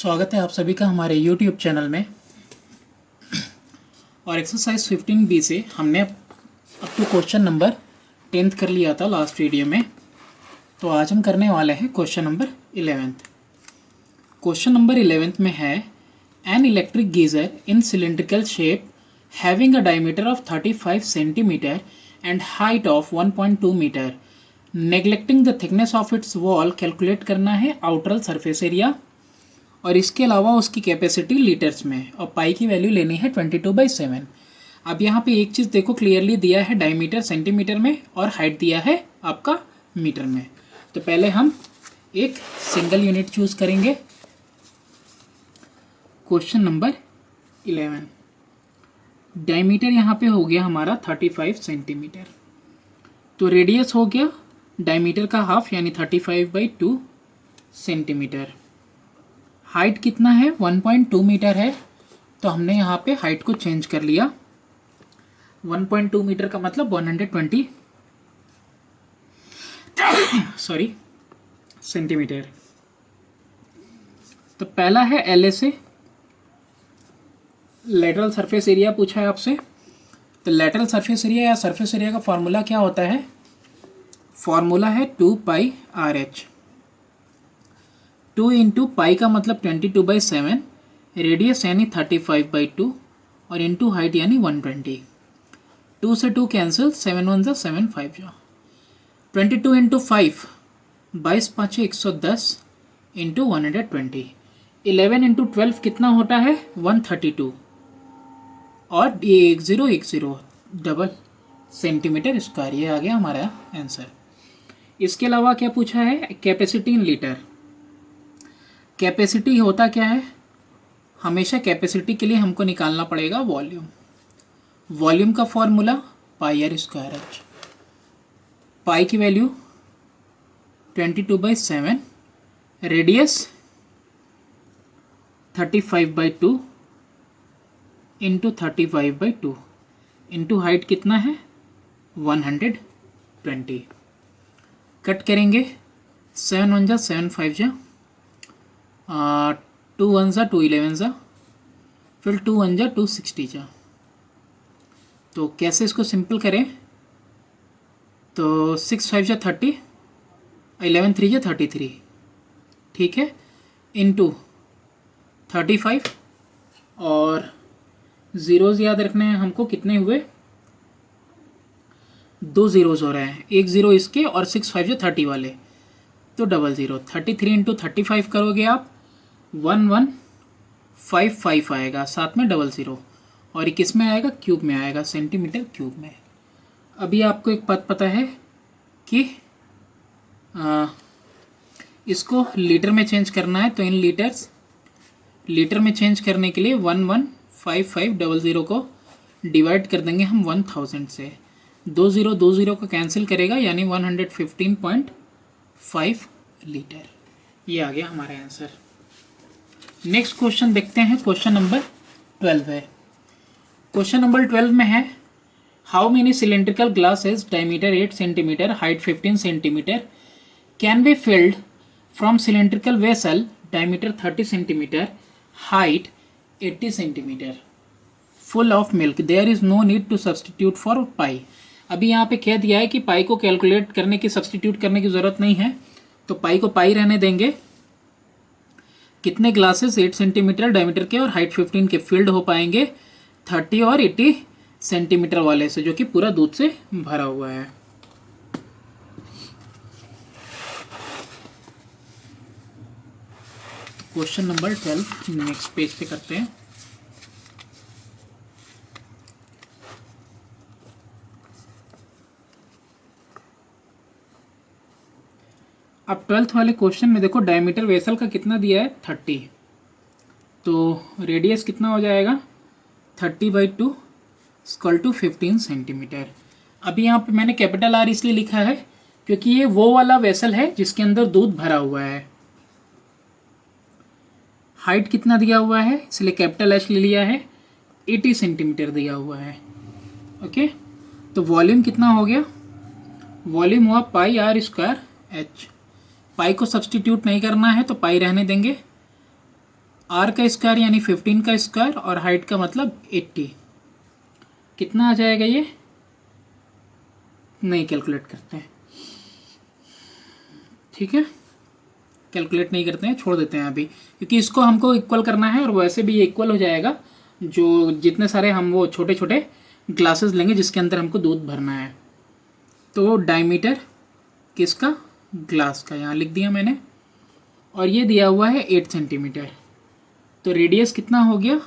स्वागत है आप सभी का हमारे YouTube चैनल में। और एक्सरसाइज 15B से हमने up to question number 10th कर लिया था लास्ट वीडियो में। तो आज हम करने वाले हैं question number 11th। Question number 11th में है an electric geyser in cylindrical shape having a diameter of 35 centimetre and height of 1.2 metre neglecting the thickness of its wall calculate करना है आउटर सरफेस एरिया और इसके अलावा उसकी capacity litres में और पाई की वैल्यू लेनी है 22/7। अब यहाँ पे एक चीज़ देखो क्लियरली दिया है डायमीटर सेंटीमीटर में और हाइट दिया है आपका मीटर में। तो पहले हम एक सिंगल यूनिट चूज करेंगे। क्वेश्चन नंबर 11 डायमीटर यहाँ पे हो गया हमारा 35 सेंटीमीटर। तो रेडियस हो गया डायमीटर का हाफ यानी 35/2 सेंटीमीटर। हाइट कितना है 1.2 मीटर है। तो हमने यहाँ पे हाइट को चेंज कर लिया। 1.2 मीटर का मतलब 120 सेंटीमीटर। तो पहला है LA से लेटरल सरफेस एरिया पूछा है आपसे। तो लेटरल सरफेस एरिया या सरफेस एरिया का फॉर्मूला क्या होता है? फॉर्मूला है 2πRH। 2 इंटू पाई का मतलब 22/7, रेडियस यानी 35/2 और इंटू हाइट यानी 120। 2 से 2 कैंसिल, 7 1 जा 7 5 जा। 22 इंटू 5 22 5 110 इंटू 120। 11 इंटू 12 कितना होता है 132 और ये 1010 डबल सेंटीमीटर स्क्वायर। ये आ गया हमारा आंसर। इसके अलावा क्या पूछा है? Capacity in litre. कैपेसिटी होता क्या है? हमेशा कैपेसिटी के लिए हमको निकालना पड़ेगा वॉल्यूम। वॉल्यूम का फॉर्मूला πr²h। पाई की value 22/7, radius 35/2 into 35/2 into height कितना है 120। कट करेंगे, 7 1 जा 7 5 जा, 2 1 जा 2 11 जा, फिर 2 1 जा 260 जा। तो कैसे इसको सिंपल करें? तो 6 5 जा 30, 11 3 जा 33, ठीक है, इंटू 35 और ज़ीरोज़ याद रखने हैं हमको। कितने हुए? 2 ज़ीरोज़ हो रहे हैं, एक ज़ीरो इसके और 6 5 जा 30 वाले, तो 00। 33 इंटू 35 करोगे आप 1155 आएगा, साथ में 00 और ये किस में आएगा? क्यूब में आएगा, सेंटीमीटर क्यूब में। अभी आपको एक बात पता है कि इसको लीटर में चेंज करना है। तो इन लीटर में चेंज करने के लिए 115500 को डिवाइड कर देंगे हम 1000 से। 20 को कैंसिल करेगा यानी 115.5 लीटर। ये आ गया हमारा आंसर। नेक्स्ट क्वेश्चन देखते हैं। क्वेश्चन नंबर 12 है। क्वेश्चन नंबर 12 में है how many cylindrical glasses diameter 8 centimetre height 15 centimetre can be filled from cylindrical vessel diameter 30 centimetre height 80 centimetre full of milk. There is no need to substitute for pi. अभी यहाँ पे कह दिया है कि पाई को कैलकुलेट करने की, सब्सटीट्यूट करने की ज़रूरत नहीं है, तो पाई को पाई रहने देंगे। कितने ग्लासेस 8 सेंटीमीटर डायमीटर के और हाइट 15 के फिल्ड हो पाएंगे 30 और 80 सेंटीमीटर वाले से, जो कि पूरा दूध से भरा हुआ है। क्वेश्चन नंबर 12 नेक्स्ट पेज पे करते हैं। अब 12th वाले क्वेश्चन में देखो डायमीटर वेसल का कितना दिया है 30। तो रेडियस कितना हो जाएगा 30/2 इक्वल टू 15 सेंटीमीटर। अभी यहाँ पे मैंने कैपिटल R इसलिए लिखा है क्योंकि ये वो वाला वेसल है जिसके अंदर दूध भरा हुआ है। हाइट कितना दिया हुआ है इसलिए कैपिटल H ले लिया है, 80 सेंटीमीटर दिया हुआ है। ओके, तो वॉल्यूम कितना हो गया? वॉल्यूम हुआ πr²h। पाई को सब्सटीट्यूट नहीं करना है तो पाई रहने देंगे। आर का स्क्वायर यानी 15 का स्क्वायर और हाइट का मतलब 80, कितना आ जाएगा ये? नहीं कैलकुलेट करते हैं, ठीक है, कैलकुलेट नहीं करते हैं, छोड़ देते हैं अभी, क्योंकि इसको हमको इक्वल करना है और वैसे भी ये इक्वल हो जाएगा जो जितने सारे हम वो छोटे छोटे ग्लासेस लेंगे जिसके अंदर हमको दूध भरना है। तो डायमीटर किसका? ग्लास का, यहाँ लिख दिया मैंने, और ये दिया हुआ है 8 सेंटीमीटर। तो रेडियस कितना हो गया?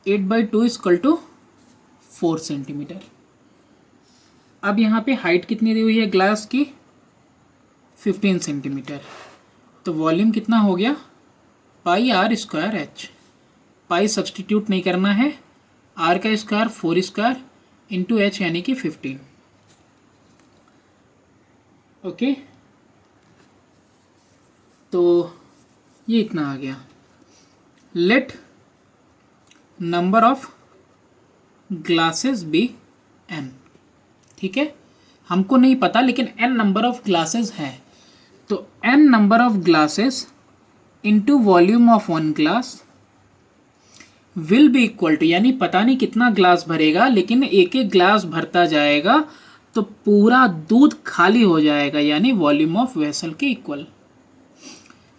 8/2 इक्वल टू 4 सेंटीमीटर। अब यहाँ पे हाइट कितनी दी हुई है ग्लास की? 15 सेंटीमीटर। तो वॉल्यूम कितना हो गया? Pi R square H. Pi substitute नहीं करना है, आर का स्क्वायर 4 स्क्वायर इंटू एच यानी कि 15। ओके, तो ये इतना आ गया। Let number of glasses be N, ठीक है, हमको नहीं पता लेकिन एन नंबर ऑफ ग्लासेस है, तो N number of glasses into volume of one glass will be equal to, यानी पता नहीं कितना ग्लास भरेगा लेकिन एक एक ग्लास भरता जाएगा तो पूरा दूध खाली हो जाएगा, यानी वॉल्यूम ऑफ वेसल के इक्वल,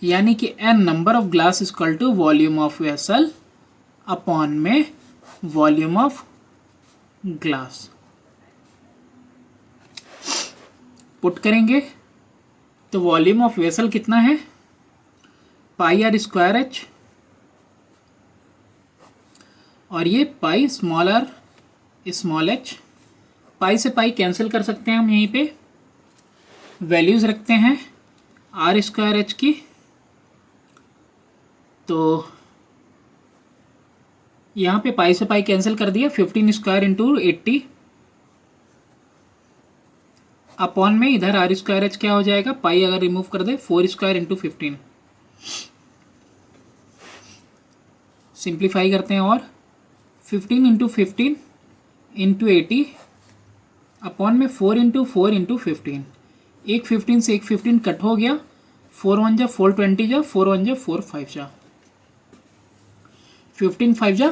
यानी कि N number of glass equal to volume of vessel upon में वॉल्यूम ऑफ ग्लास। पुट करेंगे तो वॉल्यूम ऑफ वेसल कितना है? पाई आर स्क्वायर एच, और ये pi small R small H. Pi से पाई कैंसिल कर सकते हैं हम, यहीं पे वैल्यूज रखते हैं आर स्क्वायर एच की, तो यहाँ पे पाई से पाई कैंसिल कर दिया, 15 स्क्वायर इंटू 80 अपॉन में इधर आर स्क्वायर एच क्या हो जाएगा? पाई अगर रिमूव कर दे 4 स्क्वायर इंटू 15, सिंप्लीफाई करते हैं और 15 इंटू 15 इंटू 80 अपॉन में 4 इंटू 4 इंटू 15, एक 15 से एक 15 कट हो गया, 4 1 जा 4 20 जा 4 1 जा 4 5 जा 15 5 जा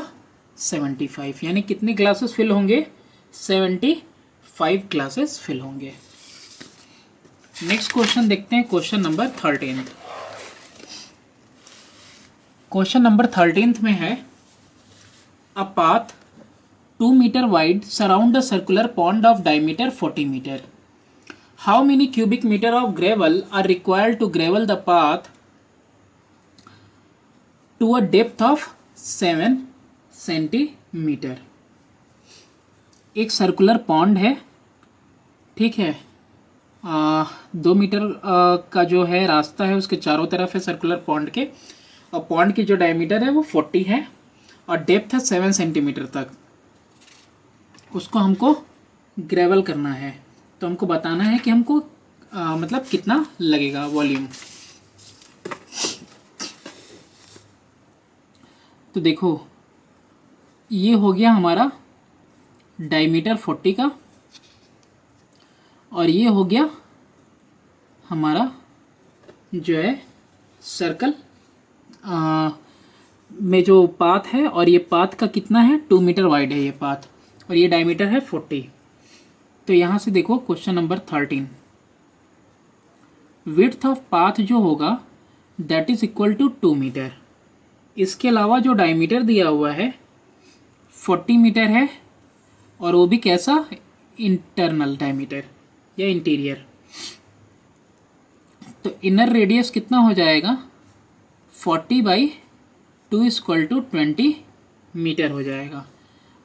75, यानी कितने ग्लासेस फिल होंगे? 75 ग्लासेस फिल होंगे। नेक्स्ट क्वेश्चन देखते हैं, क्वेश्चन नंबर 13। क्वेश्चन नंबर 13 में है a path 2 metre wide surround a circular pond of diameter 40 metre. How many cubic metre of gravel are required to gravel the path to a depth of 7 centimetre. एक circular pond है, ठीक है, 2 metre का जो है रास्ता है उसके चारों तरफ है सर्कुलर पॉन्ड के, और पॉन्ड की जो डायमीटर है वो 40 है और डेप्थ है 7 सेंटीमीटर तक। उसको हमको ग्रेवल करना है, तो हमको बताना है कि हमको मतलब कितना लगेगा वॉल्यूम। तो देखो ये हो गया हमारा डायमीटर 40 का, और ये हो गया हमारा जो है सर्कल में जो पाथ है, और ये पाथ का कितना है? 2 मीटर वाइड है ये पाथ, और ये डायमीटर है 40। तो यहाँ से देखो question number 13, width of path जो होगा that is equal to 2 metre. इसके अलावा जो डायमीटर दिया हुआ है 40 मीटर है, और वो भी कैसा? इंटरनल डायमीटर या इंटीरियर। तो इनर रेडियस कितना हो जाएगा? 40/2 इक्वल टू 20 मीटर हो जाएगा।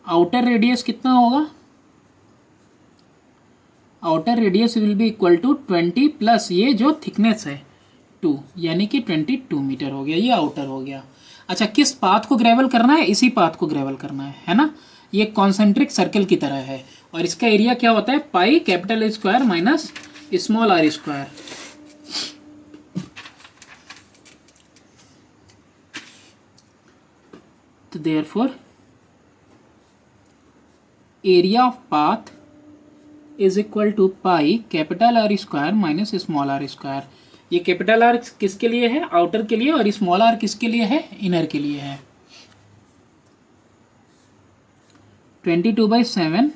आउटर रेडियस कितना होगा? Outer radius will be equal to 20 plus ये जो थिकनेस है 2, यानी कि 22 मीटर हो गया, ये आउटर हो गया। अच्छा, किस पाथ को ग्रेवल करना है? इसी पाथ को ग्रेवल करना है ना। ये कॉन्सेंट्रिक सर्कल की तरह है, और इसका एरिया क्या होता है? Pi capital square minus small R square. तो therefore area of path is equal to pi capital R square minus small R square. ये कैपिटल आर किसके लिए है, आउटर के लिए, और स्मॉल आर किसके लिए है, इनर के लिए है। 22/7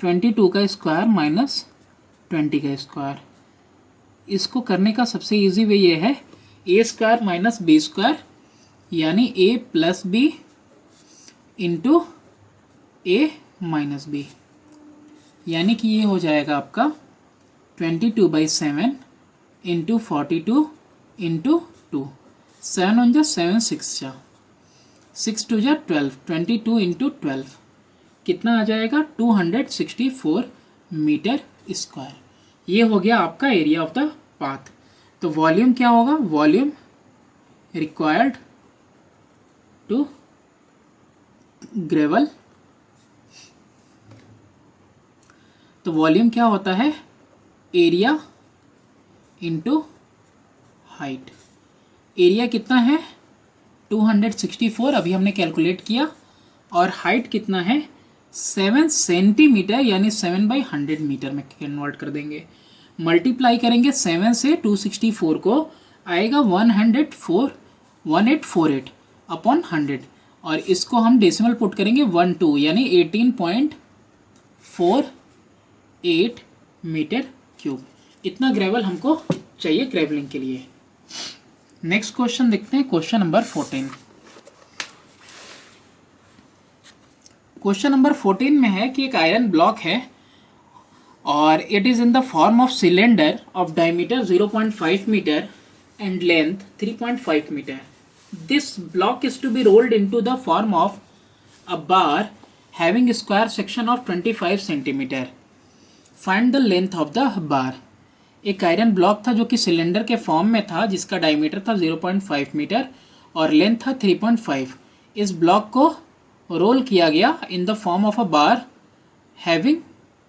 22 का स्क्वायर माइनस 20 का स्क्वायर। इसको करने का सबसे इजी वे ये है ए स्क्वायर माइनस बी स्क्वायर, यानी ए प्लस बी इंटू ए माइनस बी, यानी कि ये हो जाएगा आपका 22/7 इंटू 42 इंटू 2, 7 1 जा 7 6 जा 6 2 जा 12, 22 इंटू 12 कितना आ जाएगा 264 मीटर स्क्वायर। ये हो गया आपका एरिया ऑफ द पाथ। तो वॉल्यूम क्या होगा, वॉल्यूम रिक्वायर्ड टू ग्रेवल, तो वॉल्यूम क्या होता है, एरिया इंटू हाइट। एरिया कितना है 264, अभी हमने कैलकुलेट किया, और हाइट कितना है 7 सेंटीमीटर, यानी 7/100 मीटर में कन्वर्ट कर देंगे। मल्टीप्लाई करेंगे 7 से 264 को, आएगा 1848 अपॉन 100, और इसको हम डेसिमल पुट करेंगे 12, यानी 18.48 मीटर क्यूब। इतना ग्रेवल हमको चाहिए ग्रेवलिंग के लिए। नेक्स्ट क्वेश्चन देखते हैं, क्वेश्चन नंबर 14। क्वेश्चन नंबर 14 में है कि एक आयरन ब्लॉक है और it is in the form of cylinder of diameter 0.5 metre and length 3.5 metre. This block is to be rolled into the form of a bar having square section of 25 centimetre. Find the length of the bar. एक iron block था जो कि cylinder के form में था, जिसका diameter था 0.5 metre और लेंथ था 3.5। इस ब्लॉक को रोल किया गया इन the form of a bar having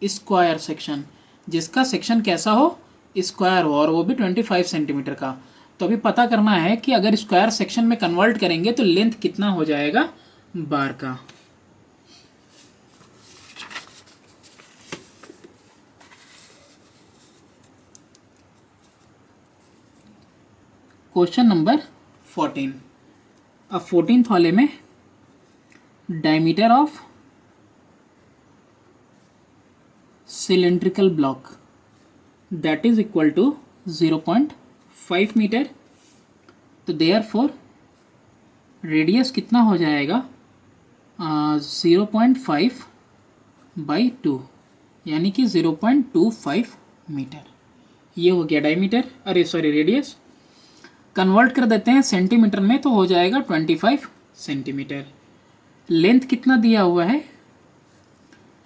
square section, जिसका सेक्शन कैसा हो, स्क्वायर हो, और वो भी 25 सेंटीमीटर का। तो अभी पता करना है कि अगर स्क्वायर सेक्शन में कन्वर्ट करेंगे तो लेंथ कितना हो जाएगा बार का। Question number 14। अब 14th वाले में diameter of cylindrical block that is equal to 0.5 metre. तो therefore रेडियस कितना हो जाएगा 0.5/2, यानी कि 0.25 मीटर। ये हो गया डायमीटर, अरे सॉरी रेडियस। कन्वर्ट कर देते हैं सेंटीमीटर में तो हो जाएगा 25 सेंटीमीटर। लेंथ कितना दिया हुआ है,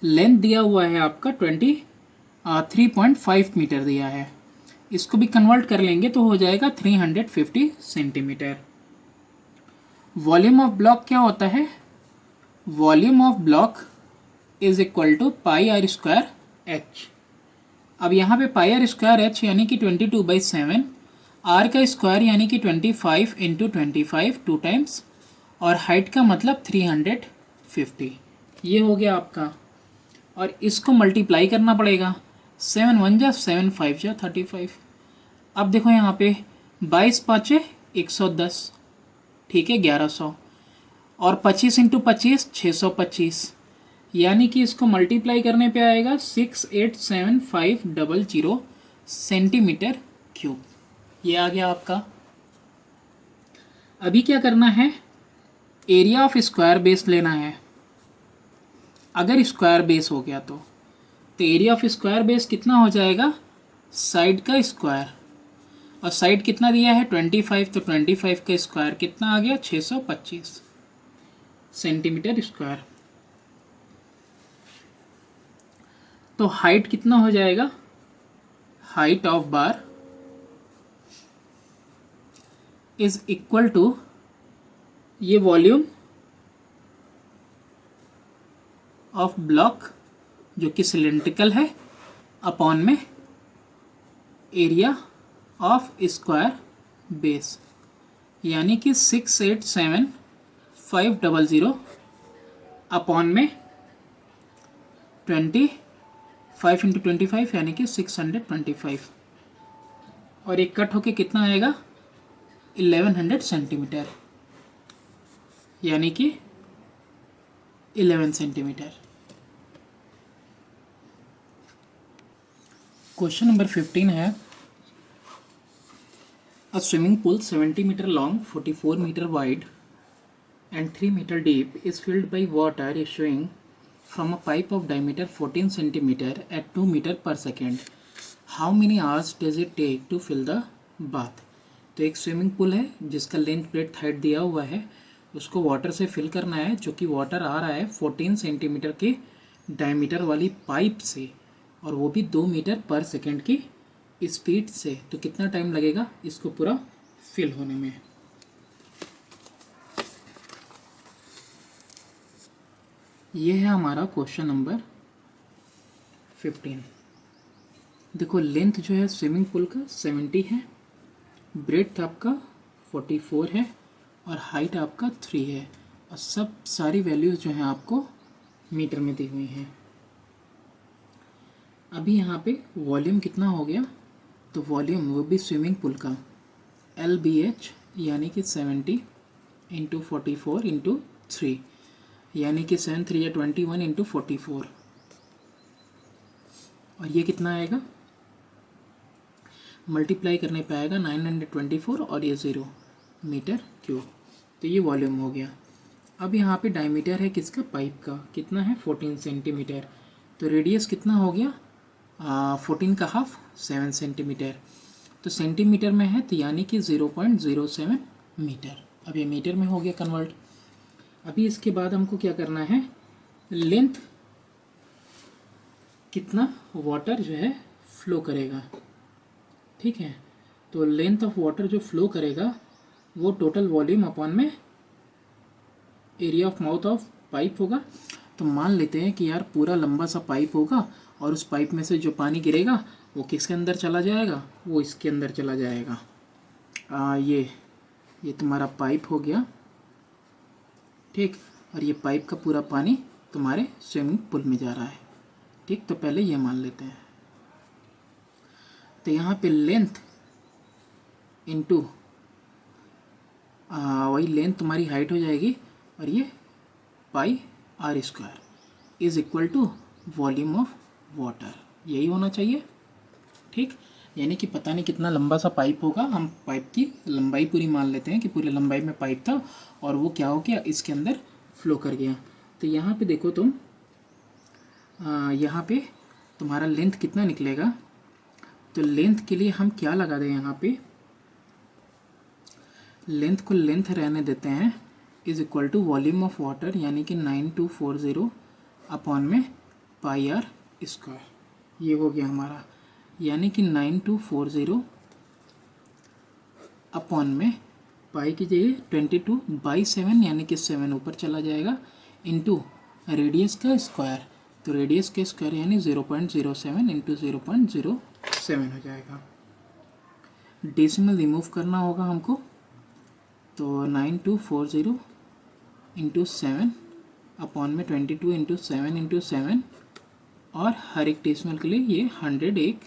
लेंथ दिया हुआ है आपका 3.5 मीटर दिया है। इसको भी कन्वर्ट कर लेंगे तो हो जाएगा 350 सेंटीमीटर। वॉल्यूम ऑफ ब्लॉक क्या होता है, volume of block is equal to πr² h। अब यहाँ पे πr² h यानी कि 22/7, r का स्क्वायर यानी कि 25 इंटू 25 2 टाइम्स, और हाइट का मतलब 350। ये हो गया आपका, और इसको मल्टीप्लाई करना पड़ेगा 7 1 जा 7 5 जा 35। अब देखो यहाँ पे 22 5 110, ठीक है 1100, और 25 इंटू 25 625, यानी कि इसको मल्टीप्लाई करने पे आएगा 687,500 सेंटीमीटर क्यूब। ये आ गया आपका। अभी क्या करना है, एरिया ऑफ स्क्वायर बेस लेना है। अगर स्क्वायर बेस हो गया तो एरिया ऑफ स्क्वायर बेस कितना हो जाएगा, साइड का स्क्वायर, और साइड कितना दिया है 25, तो 25 का स्क्वायर कितना आ गया 625 सेंटीमीटर स्क्वायर। तो हाइट कितना हो जाएगा, height of bar is equal to ये वॉल्यूम ऑफ ब्लॉक जो कि सिलेंड्रिकल है अपॉन में एरिया ऑफ स्क्वायर बेस, यानी कि 687,500 अपॉन में 25 इंटू 25 यानी कि 625। और ये कट होके कितना आएगा 1100 सेंटीमीटर, यानी कि 11 सेंटीमीटर। क्वेश्चन नंबर 15 है a swimming pool 70 metre long, 44 metre wide and 3 meter deep is filled by water issuing from a pipe of diameter 14 centimeter at 2 meter per second. How many hours does it take to fill the bath? तो एक swimming pool है जिसका length breadth height दिया हुआ है, उसको water से fill करना है, जो कि वाटर आ रहा है 14 सेंटीमीटर के डायमीटर वाली पाइप से, और वो भी 2 मीटर पर सेकेंड की स्पीड से। तो कितना टाइम लगेगा इसको पूरा फिल होने में? ये है हमारा क्वेश्चन नंबर 15। देखो लेंथ जो है स्विमिंग पूल का 70 है, ब्रेड्थ आपका 44 है और हाइट आपका 3 है, और सब सारी वैल्यूज़ जो हैं आपको मीटर में दी हुई हैं। अभी यहाँ पे वॉल्यूम कितना हो गया, तो वॉल्यूम वो भी स्विमिंग पूल का LBH यानी कि 70 इंटू 44 इंटू 3, यानी कि 7 3 या 21 इंटू 44, और ये कितना आएगा मल्टीप्लाई करने पे आएगा 924 और ये 0 मीटर क्यूब। तो ये वॉल्यूम हो गया। अब यहाँ पे डायमीटर है किसका, पाइप का, कितना है 14 सेंटीमीटर। तो रेडियस कितना हो गया 14 का हाफ 7 सेंटीमीटर। तो सेंटीमीटर में है तो यानी कि 0.07 मीटर। अब ये मीटर में हो गया कन्वर्ट। अभी इसके बाद हमको क्या करना है, लेंथ कितना वाटर जो है फ्लो करेगा, ठीक है। तो लेंथ ऑफ वाटर जो फ्लो करेगा वो टोटल वॉल्यूम अपॉन में area of mouth of pipe होगा। तो मान लेते हैं कि यार पूरा लंबा सा पाइप होगा और उस पाइप में से जो पानी गिरेगा वो किसके अंदर चला जाएगा, वो इसके अंदर चला जाएगा। ये तुम्हारा पाइप हो गया, ठीक, और ये पाइप का पूरा पानी तुम्हारे स्विमिंग पूल में जा रहा है, ठीक। तो पहले ये मान लेते हैं। तो यहाँ पे लेंथ इनटू वही लेंथ तुम्हारी हाइट हो जाएगी, और ये pi r square is equal to volume of water, यही होना चाहिए, ठीक। यानी कि पता नहीं कितना लंबा सा पाइप होगा, हम पाइप की लंबाई पूरी मान लेते हैं कि पूरी लंबाई में पाइप था और वो क्या हो गया इसके अंदर फ्लो कर गया। तो यहाँ पे देखो तुम, यहाँ पे तुम्हारा लेंथ कितना निकलेगा। तो लेंथ के लिए हम क्या लगा दें, यहाँ पे लेंथ को लेंथ रहने देते हैं, is equal to volume of water यानी कि 9240 अपॉन में पाई r स्क्वायर, ये हो गया हमारा, यानी कि 9240 अपॉन में पाई की जगह 22/7 यानी कि 7 ऊपर चला जाएगा, इंटू रेडियस का स्क्वायर। तो रेडियस का स्क्वायर यानी 0.07 इंटू 0.07 हो जाएगा। डेसिमल रिमूव करना होगा हमको, तो 9240 इंटू 7 अपॉन में 22 इंटू 7 इंटू 7, और हर एक डेसिमल के लिए ये 100 एक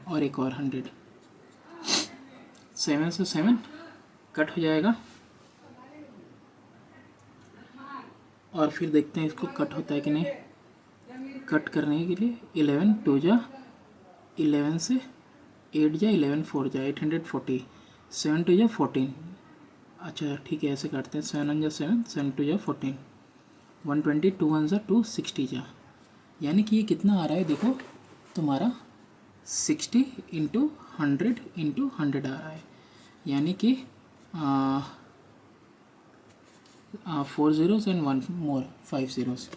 और एक और 100, 7 से 7 कट हो जाएगा। और फिर देखते हैं इसको कट होता है कि नहीं। कट करने के लिए 11 2 जा 11 से 8 जा 11 4 जा 840, 7 2 जा 14, अच्छा ठीक है ऐसे काटते हैं, 7 1 जा 7 7 2 जा 14, 120 2 1 जा 260 जा, यानी कि ये कितना आ रहा है देखो तुम्हारा 60 इंटू 100 इंटू 100 आ रहा है, यानी कि 4 zeros एंड 1 मोर 5 zeros,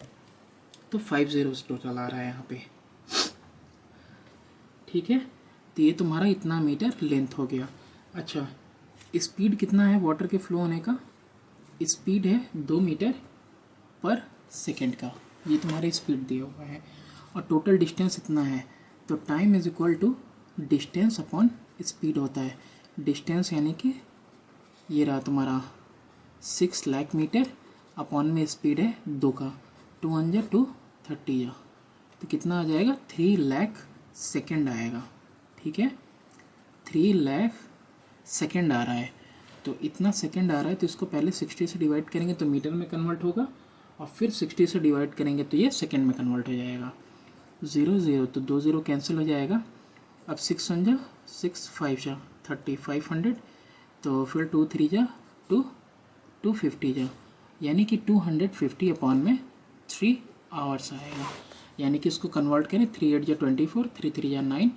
तो 5 zeros टोटल आ रहा है यहाँ पे, ठीक है। तो ये तुम्हारा इतना मीटर लेंथ हो गया। अच्छा स्पीड कितना है वाटर के फ्लो होने का, स्पीड है 2 मीटर पर सेकेंड का, ये तुम्हारा स्पीड दिया हुआ है, और टोटल डिस्टेंस इतना है। तो time is equal to distance upon speed होता है। डिस्टेंस यानी कि ये रहा तुम्हारा 6 लाख मीटर अपॉन में स्पीड है 2 का, 2 1 जा 230 जा, तो कितना आ जाएगा 3 लाख सेकेंड आएगा, ठीक है। 3 लाख सेकेंड आ रहा है, तो इतना सेकेंड आ रहा है तो इसको पहले 60 से डिवाइड करेंगे तो मीटर में कन्वर्ट होगा, और फिर 60 से डिवाइड करेंगे तो ये सेकेंड में कन्वर्ट हो जाएगा। 0 0 तो 2 0 कैंसिल हो जाएगा। अब 6 1 जा 6 5 जा 30 500, तो फिर 2 3 जा 2 250 जा, यानी कि 250 अपॉन में 3 आवर्स आएगा। यानी कि इसको कन्वर्ट करें 3 8 जा 24 3 3 जा 9,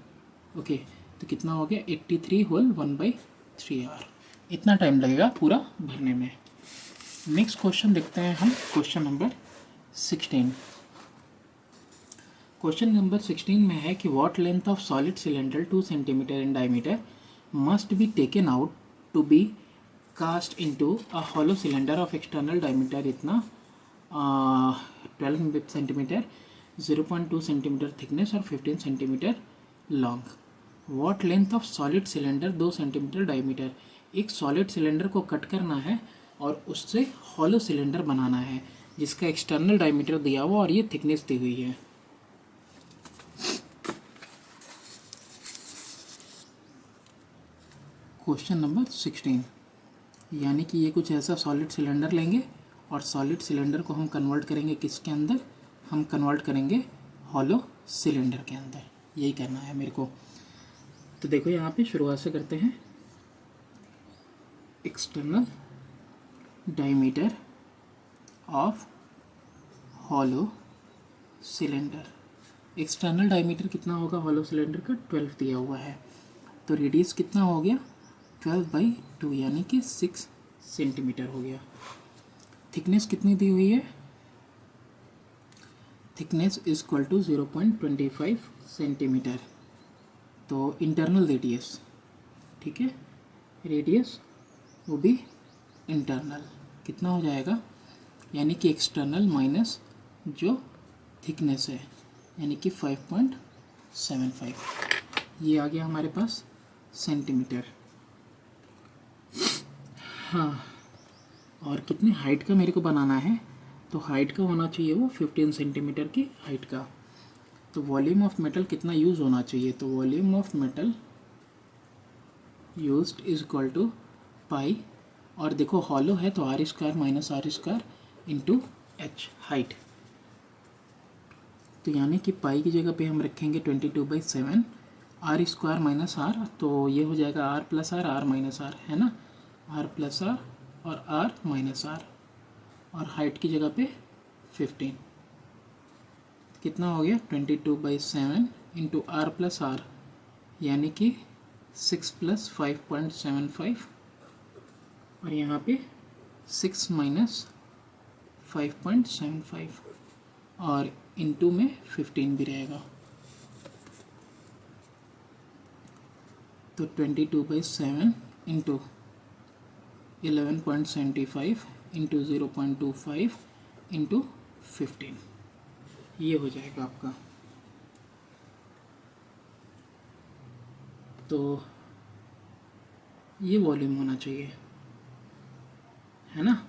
ओके, तो कितना हो गया 83 होल 1/3 आवर। इतना टाइम लगेगा पूरा भरने में। नेक्स्ट क्वेश्चन देखते हैं हम, क्वेश्चन नंबर 16। क्वेश्चन नंबर 16 में है कि what length of solid cylinder 2 centimetre in diameter must be taken out to be cast into a hollow cylinder of external diameter इतना 12 सेंटीमीटर, 0.2 सेंटीमीटर थिकनेस और 15 centimetre long. What length of solid cylinder 2 centimetre diameter, एक solid cylinder को cut करना है और उससे hollow cylinder बनाना है जिसका एक्सटर्नल डायमीटर दिया हुआ और ये थिकनेस दी हुई है। क्वेश्चन नंबर 16, यानी कि ये कुछ ऐसा सॉलिड सिलेंडर लेंगे और सॉलिड सिलेंडर को हम कन्वर्ट करेंगे किसके अंदर, हम कन्वर्ट करेंगे हॉलो सिलेंडर के अंदर। यही करना है मेरे को। तो देखो यहाँ पे शुरुआत से करते हैं। External diameter of hollow cylinder, external diameter कितना होगा हॉलो सिलेंडर का, 12 दिया हुआ है। तो रेडियस कितना हो गया 12/2 यानी कि 6 सेंटीमीटर हो गया। थिकनेस कितनी दी हुई है, thickness is equal to 0.25 centimetre. तो इंटरनल रेडियस, ठीक है, रेडियस वो भी इंटरनल कितना हो जाएगा, यानी कि एक्सटर्नल माइनस जो थिकनेस है यानी कि 5.75, ये आ गया हमारे पास सेंटीमीटर। हाँ, और कितनी हाइट का मेरे को बनाना है, तो हाइट का होना चाहिए वो 15 सेंटीमीटर की हाइट का। तो वॉल्यूम ऑफ मेटल कितना यूज़ होना चाहिए, तो volume of metal used is equal to pi, और देखो हॉलो है तो r square minus r square into H height. तो यानी कि पाई की जगह पे हम रखेंगे 22/7, r स्क्वायर माइनस r, तो ये हो जाएगा r plus r, r minus r, है ना, r प्लस r और r माइनस r, और हाइट की जगह पे 15, कितना हो गया 22/7 इंटू r प्लस r, यानी कि 6 प्लस 5.75, और यहाँ पे 6 माइनस 5.75, और इंटू में 15 भी रहेगा। तो 22/7 इंटू 11.75 इंटू 0.25 इंटू 15, ये हो जाएगा आपका। तो ये वॉल्यूम होना चाहिए, है ना,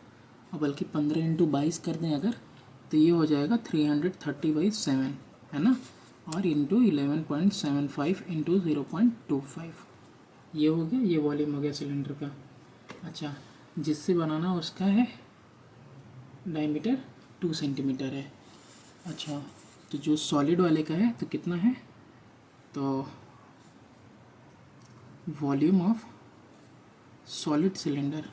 और बल्कि 15 इंटू 22 कर दें अगर, तो ये हो जाएगा 330/7, है ना, और इंटू 11.75 इंटू 0.25, ये हो गया, ये वॉल्यूम हो गया सिलेंडर का। अच्छा, जिससे बनाना उसका है डायमीटर 2 सेंटीमीटर है। अच्छा, तो जो सॉलिड वाले का है तो कितना है, तो वॉल्यूम ऑफ सॉलिड सिलेंडर,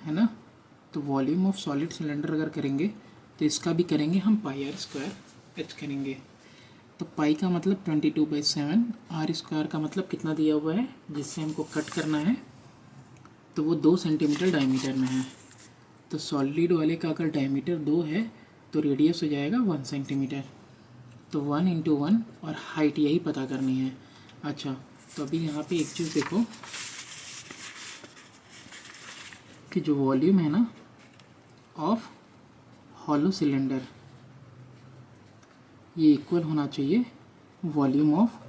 है ना, तो वॉल्यूम ऑफ सॉलिड सिलेंडर अगर करेंगे तो इसका भी करेंगे हम पाई r स्क्वायर h करेंगे। तो पाई का मतलब 22/7, r स्क्वायर का मतलब कितना दिया हुआ है जिससे हमको कट करना है, तो वो 2 सेंटीमीटर डायमीटर में है। तो सॉलिड वाले का अगर डायमीटर 2 है तो रेडियस हो जाएगा 1 सेंटीमीटर, तो 1 इंटू 1, और हाइट यही पता करनी है। अच्छा, तो अभी यहाँ पे एक चीज़ देखो कि जो वॉल्यूम है ना ऑफ हॉलो सिलेंडर, ये इक्वल होना चाहिए वॉल्यूम ऑफ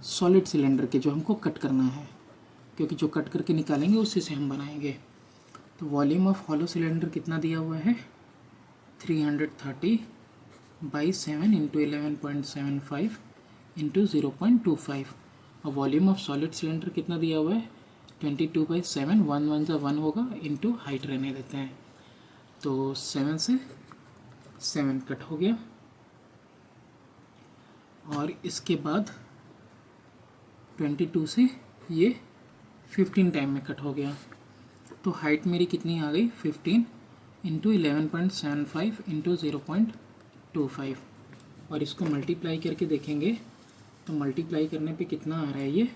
सॉलिड सिलेंडर के जो हमको कट करना है, क्योंकि जो कट करके निकालेंगे उसी से हम बनाएंगे। तो वॉल्यूम ऑफ हॉलो सिलेंडर कितना दिया हुआ है 330/7 इंटू 11.75 इंटू 0.25, और वॉल्यूम ऑफ सॉलिड सिलेंडर कितना दिया हुआ है 22/7, 1 1 सा 1 होगा इंटू हाइट रहने देते हैं, तो 7 से 7 कट हो गया और इसके बाद 22 से ये 15 टाइम में कट हो गया, तो हाइट मेरी कितनी आ गई 15 इंटू 11.75 इंटू 0.25 और इसको मल्टीप्लाई करके देखेंगे तो मल्टीप्लाई करने पे कितना आ रहा है ये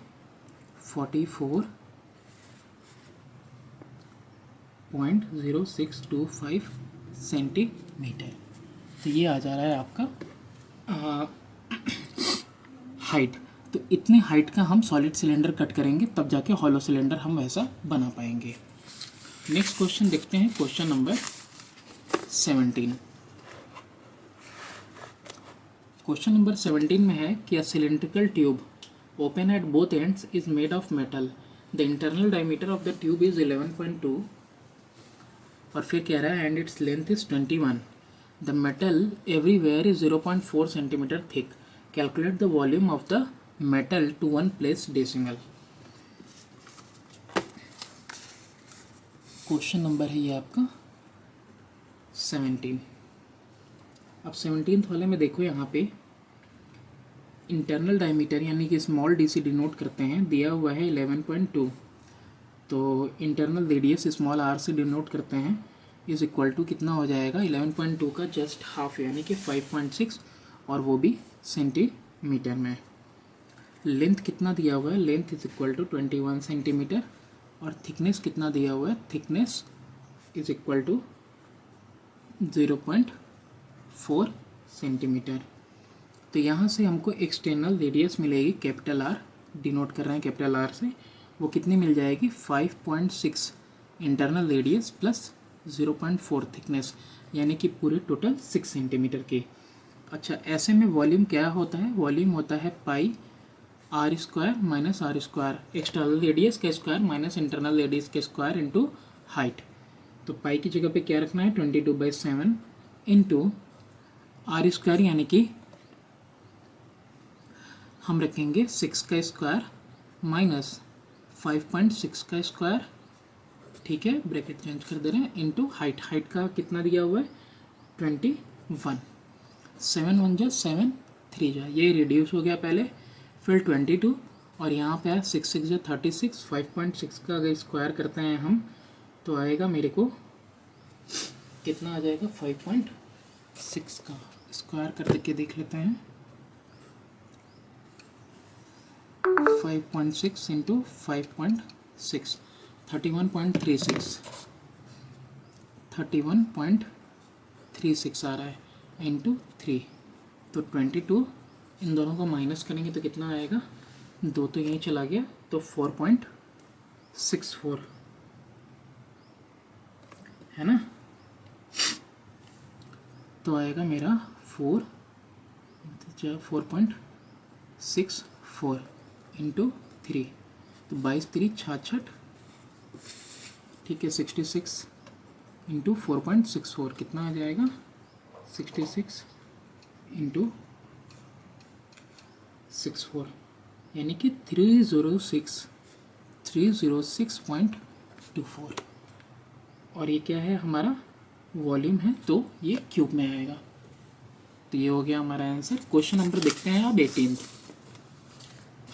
44.0625 सेंटीमीटर। तो ये आ जा रहा है आपका हाइट। तो इतने हाइट का हम सॉलिड सिलेंडर कट करेंगे तब जाके हॉलो सिलेंडर हम वैसा बना पाएंगे। नेक्स्ट क्वेश्चन देखते हैं, क्वेश्चन नंबर 17। क्वेश्चन नंबर 17 में है कि a cylindrical tube open at both ends is made of metal, the internal diameter of the tube is 11.2 और फिर कह रहा है and its length is 21, the metal everywhere is 0.4 centimetre thick, calculate the volume of the metal to 1 place decimal. Question number है ये आपका 17। अब 17th वाले में देखो यहाँ पे इंटरनल डायमीटर यानी कि स्मॉल डी से डिनोट करते हैं, दिया हुआ है 11.2, तो इंटरनल रेडियस स्मॉल आर से डिनोट करते हैं इज इक्वल टू कितना हो जाएगा 11.2 का जस्ट हाफ यानी कि 5.6 और वो भी सेंटीमीटर में। लेंथ कितना दिया हुआ है, length is equal to 21 centimetre और थिकनेस कितना दिया हुआ है, thickness is equal to 0.4 centimetre. तो यहाँ से हमको एक्सटर्नल रेडियस मिलेगी कैपिटल आर, डिनोट कर रहे हैं कैपिटल आर से, वो कितनी मिल जाएगी 5.6 इंटरनल रेडियस प्लस 0.4 थिकनेस यानी कि पूरे टोटल 6 सेंटीमीटर की। अच्छा, ऐसे में वॉल्यूम क्या होता है, वॉल्यूम होता है pi R square minus R square, external radius का स्क्वायर माइनस इंटरनल रेडियस का स्क्वायर इंटू हाइट। तो पाई की जगह पे क्या रखना है 22/7 इंटू आर स्क्वायर यानी कि हम रखेंगे 6 का स्क्वायर माइनस 5.6 का स्क्वायर, ठीक है, ब्रैकेट चेंज कर दे रहे हैं, इंटू हाइट। हाइट का कितना दिया हुआ है 21, 7 1 जा 7 3 जा, ये रिड्यूस हो गया पहले, फिर 22 और यहाँ पे है 6 6 जा 36, 5.6 का अगर स्क्वायर करते हैं हम तो आएगा मेरे को कितना आ जाएगा 5.6 का स्क्वायर कर के देख लेते हैं, 5.6 इंटू 5.6 31.36 आ रहा है इंटू 3, तो 22, इन दोनों को माइनस करेंगे तो कितना आएगा, 2 तो यहीं चला गया तो 4.64 है ना, तो आएगा मेरा 4.64 इंटू 3, तो 22 3 66, ठीक है, 66 इंटू 4.64 कितना आ जाएगा 66 इंटू 64 यानी कि 306.24 और ये क्या है हमारा वॉल्यूम है, तो ये क्यूब में आएगा। तो ये हो गया हमारा आंसर। क्वेश्चन नंबर देखते हैं अब 18।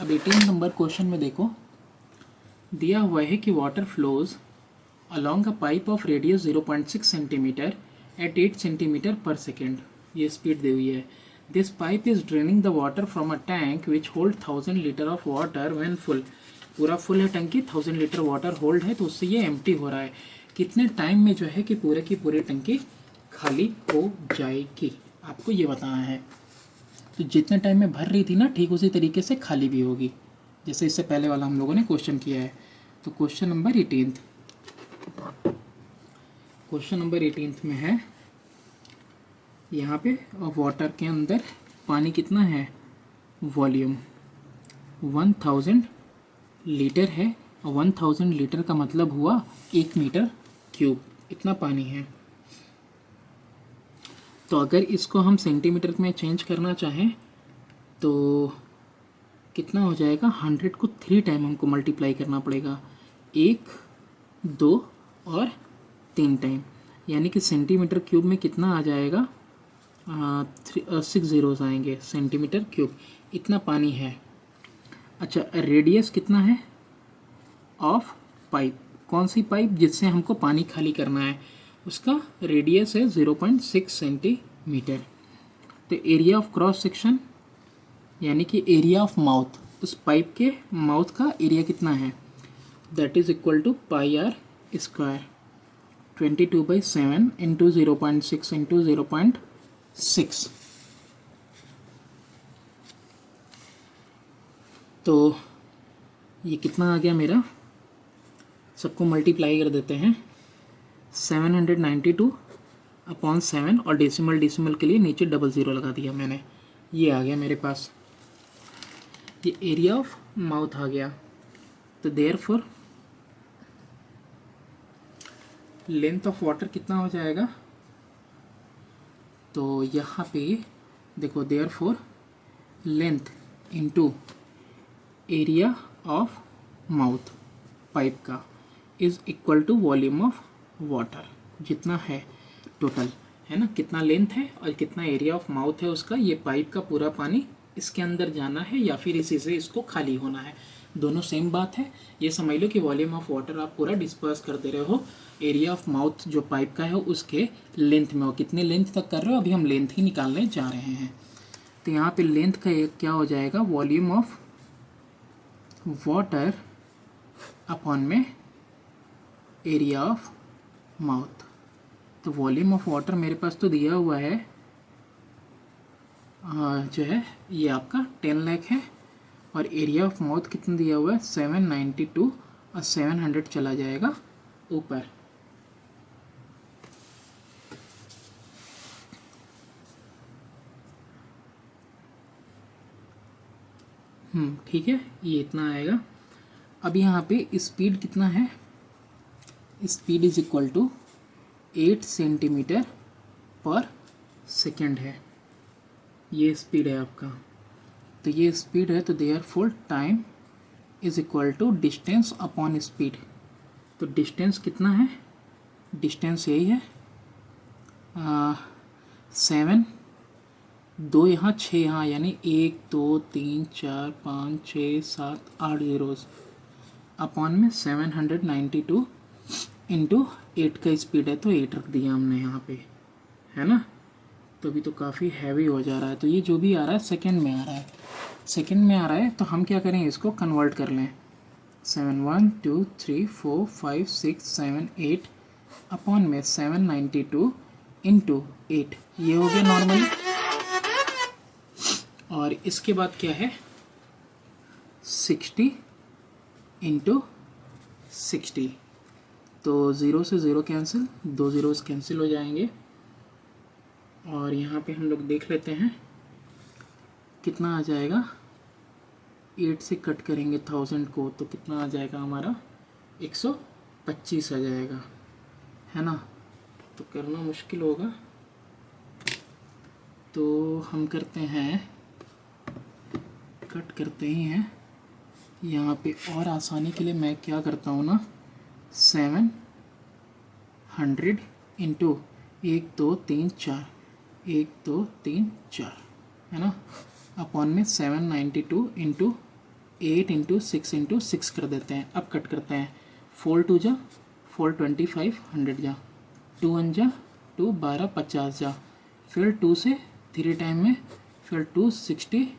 अब 18 नंबर क्वेश्चन में देखो दिया हुआ है कि water flows along a pipe of radius 0.6 centimetre at 8 centimetre per second, ये स्पीड दी हुई है। This pipe is draining the water from a tank which hold 1000 litre of water when full, पूरा फुल है टंकी, 1000 लीटर वाटर होल्ड है, तो उससे ये एम्प्टी हो रहा है। कितने टाइम में जो है कि पूरे की पूरी टंकी खाली हो जाएगी, आपको ये बताना है। तो जितने टाइम में भर रही थी ना, ठीक उसी तरीके से खाली भी होगी, जैसे इससे पहले वाला हम लोगों ने क्वेश्चन किया है। तो क्वेश्चन नंबर 18, क्वेश्चन नंबर 18 में है यहाँ पे वाटर के अंदर पानी कितना है, वॉल्यूम 1000 लीटर है, और 1000 लीटर का मतलब हुआ 1 मीटर क्यूब, इतना पानी है। तो अगर इसको हम सेंटीमीटर में चेंज करना चाहें तो कितना हो जाएगा, 100 को 3 टाइम हमको मल्टीप्लाई करना पड़ेगा, 1, 2 और 3 टाइम, यानी कि सेंटीमीटर क्यूब में कितना आ जाएगा, 6 ज़ीरोज़ आएंगे, सेंटीमीटर क्यूब, इतना पानी है। अच्छा, रेडियस कितना है ऑफ पाइप, कौन सी पाइप जिससे हमको पानी खाली करना है, उसका रेडियस है 0.6 सेंटीमीटर। तो एरिया ऑफ क्रॉस सेक्शन यानी कि एरिया ऑफ माउथ, उस पाइप के माउथ का एरिया कितना है, that is equal to pi R square, 22/7 into 0.6 into 0.6। तो ये कितना आ गया मेरा, सबको मल्टीप्लाई कर देते हैं, 792/7 और डेसिमल के लिए नीचे 00 लगा दिया मैंने, ये आ गया मेरे पास, ये एरिया ऑफ माउथ आ गया। तो देयरफॉर लेंथ ऑफ वाटर कितना हो जाएगा, तो यहाँ पे देखो, therefore length into area of mouth pipe का is equal to volume of water, जितना है टोटल, है ना, कितना लेंथ है और कितना एरिया ऑफ माउथ है उसका, ये पाइप का पूरा पानी इसके अंदर जाना है या फिर इसी से इसको खाली होना है, दोनों सेम बात है। ये समझ लो कि वॉल्यूम ऑफ वाटर आप पूरा डिस्पर्स कर दे रहे हो, एरिया ऑफ माउथ जो पाइप का है उसके लेंथ में हो, कितने लेंथ तक कर रहे हो, अभी हम लेंथ ही निकालने जा रहे हैं। तो यहाँ पे लेंथ का क्या हो जाएगा, वॉल्यूम ऑफ वाटर अपॉन में एरिया ऑफ माउथ। तो वॉल्यूम ऑफ वाटर मेरे पास तो दिया हुआ है जो है ये आपका 10 लाख है, और एरिया ऑफ माउथ कितना दिया हुआ है 792, और 700 चला जाएगा ऊपर। ठीक है, ये इतना आएगा। अब यहाँ पे स्पीड कितना है, speed is equal to 8 centimetre per second है, ये स्पीड है आपका। तो ये स्पीड है, तो therefore time is equal to distance upon speed. तो डिस्टेंस कितना है, डिस्टेंस यही है 7, 2 यहाँ 6 यहाँ, यानी 1 2 3 4 5 6 7 8 ज़ीरोज़ अपॉन में 792 इंटू 8 का स्पीड है, तो 8 रख दिया हमने यहाँ पे, है ना। तो अभी तो काफ़ी हैवी हो जा रहा है, तो ये जो भी आ रहा है सेकंड में आ रहा है, सेकंड में आ रहा है, तो हम क्या करें, इसको कन्वर्ट कर लें, 7 1 2 3 4 5 6 7 8 अपॉन में 792 इंटू 8, ये हो गया नॉर्मली। और इसके बाद क्या है 60 इंटू 60, तो 0 से 0 कैंसिल, 2 ज़ीरोज़ कैंसिल हो जाएंगे। और यहाँ पे हम लोग देख लेते हैं कितना आ जाएगा, 8 से कट करेंगे 1000 को, तो कितना आ जाएगा हमारा 125 आ जाएगा, है ना। तो करना मुश्किल होगा, तो हम करते हैं, कट करते ही हैं यहाँ पे, और आसानी के लिए मैं क्या करता हूँ ना, 700 इंटू 1 2 3 4 1 2 3 4, है ना, अपॉन में 792 इंटू 8 इंटू 6 इंटू 6 कर देते हैं। अब कट करते हैं, 4 2 जा 4 25 100 जा, 2 1 जा 2 12 50 जा, फिर 2 से 3 टाइम में, फिर 2 60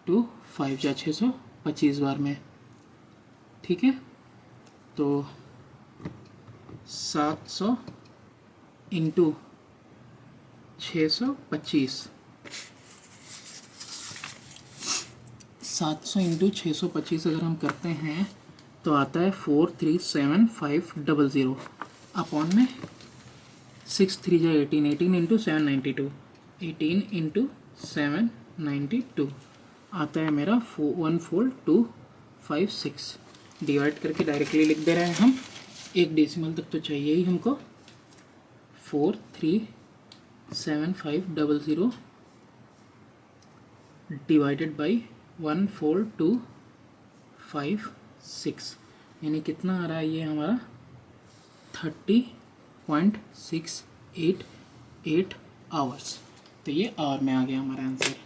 2 5 जा 625 बार में, ठीक है। तो 700 इंटू 625, 700 इंटू 625 अगर हम करते हैं तो आता है 437,500 अपॉन में 6 3 जा 18, 18 इंटू 792, 18 इंटू 792 आता है मेरा 14256। डिवाइड करके डायरेक्टली लिख दे रहे हैं हम, एक डेसिमल तक तो चाहिए ही हमको, 437,500 डिवाइडेड बाई 14,256 यानी कितना आ रहा है ये हमारा 30.688 आवर्स। तो ये आवर में आ गया हमारा आंसर।